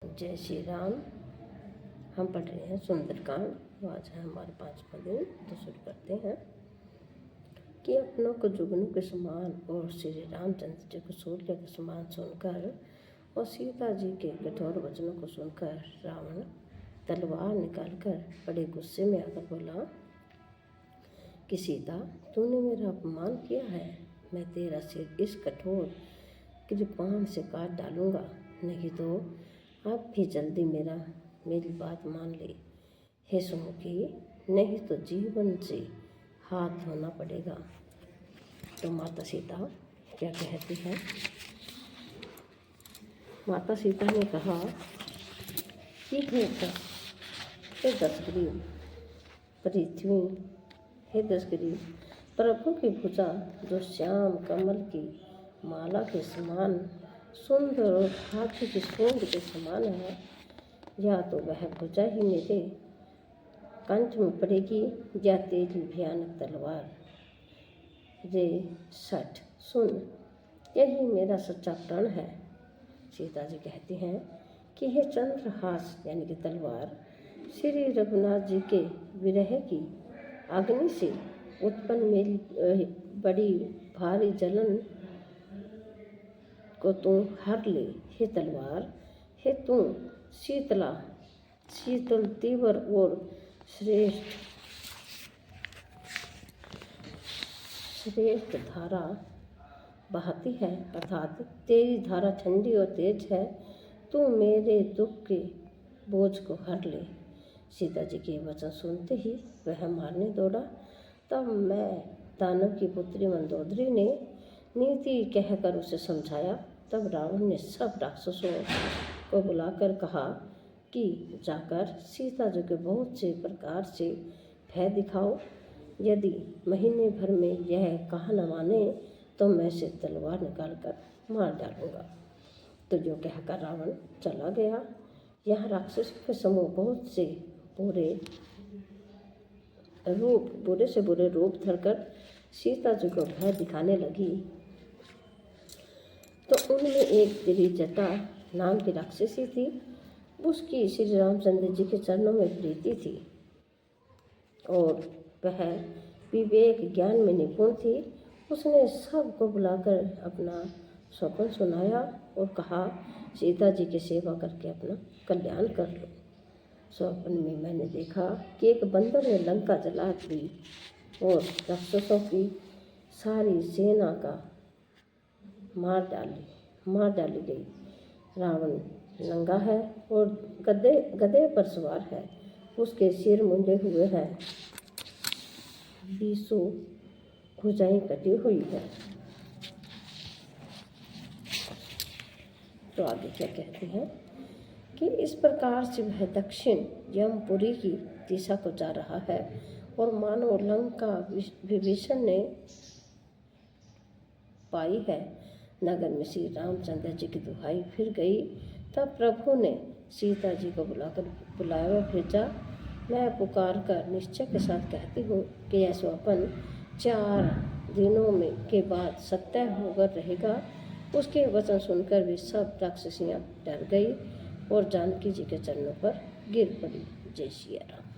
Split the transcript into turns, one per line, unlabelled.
जय श्री राम। हम पढ़ रहे हैं सुंदरकांड। आज है हमारे 5वां दिन। तो शुरू करते हैं कि अपनों को जुगनू के समान और श्री रामचंद्र जी को सूर्य के समान सुनकर और सीता जी के कठोर वचनों को सुनकर रावण तलवार निकालकर बड़े गुस्से में आकर बोला कि सीता, तूने मेरा अपमान किया है। मैं तेरा सिर इस कठोर कृपाण से काट डालूंगा, नहीं तो अब भी जल्दी मेरी बात मान ले। हे सुमुखी, नहीं तो जीवन से हाथ धोना पड़ेगा। तो माता सीता क्या कहती है? माता सीता ने कहा कि हे दशग्रीव पृथ्वी, हे दशग्रीव, प्रभु की भुजा जो श्याम कमल की माला के समान सुंदर और हाथी की सूंड के समान है, या तो वह भुजा ही मेरे कंठ में पड़ेगी या तेरी भयानक तलवार। रे सठ सुन, यही मेरा सच्चा प्रण है। सीता जी कहती हैं कि हे चंद्रहास यानी कि तलवार श्री रघुनाथ जी के विरह की अग्नि से उत्पन्न मेरी बड़ी भारी जलन को तू हर ले। हे तलवार, हे तू शीतल तीव्र और श्रेष्ठ धारा बहाती है, अर्थात तेरी धारा ठंडी और तेज है। तू मेरे दुख के बोझ को हर ले। सीता जी के वचन सुनते ही वह मारने दौड़ा। तब मैं दानव की पुत्री मंदोदरी ने नीति कहकर उसे समझाया। तब रावण ने सब राक्षसों को बुलाकर कहा कि जाकर सीता जी के बहुत से प्रकार से भय दिखाओ। यदि महीने भर में यह कहा न माने तो मैं से तलवार निकालकर मार डालूंगा। तो जो कहकर रावण चला गया। यहाँ राक्षसों के समूह बहुत से बुरे से बुरे रूप धरकर सीता जी को भय दिखाने लगी। तो उनमें एक त्रिजटा नाम की राक्षसी थी। उसकी श्री रामचंद्र जी के चरणों में प्रीति थी और वह विवेक ज्ञान में निपुण थी। उसने सबको बुलाकर अपना स्वप्न सुनाया और कहा, सीता जी की सेवा करके अपना कल्याण कर लो। स्वप्न में मैंने देखा कि एक बंदर ने लंका जला दी और राक्षसों की सारी सेना का मार डाली गई। रावण नंगा है और गधे पर सवार है। उसके सिर मुंडे हुए हैं, 20 भुजाएं कटी हुई है। तो आगे क्या कहते हैं कि इस प्रकार से वह दक्षिण यमपुरी की दिशा को जा रहा है और मानो लंका विभीषण ने पाई है। नगर में श्री रामचंद्र जी की दुहाई फिर गई। तब प्रभु ने सीता जी को बुलाया भेजा। मैं पुकार कर निश्चय के साथ कहती हूँ कि यह स्वप्न 4 दिनों के बाद सत्य होकर रहेगा। उसके वचन सुनकर भी सब राक्षसियाँ डर गई और जानकी जी के चरणों पर गिर पड़ी। जय श्री राम।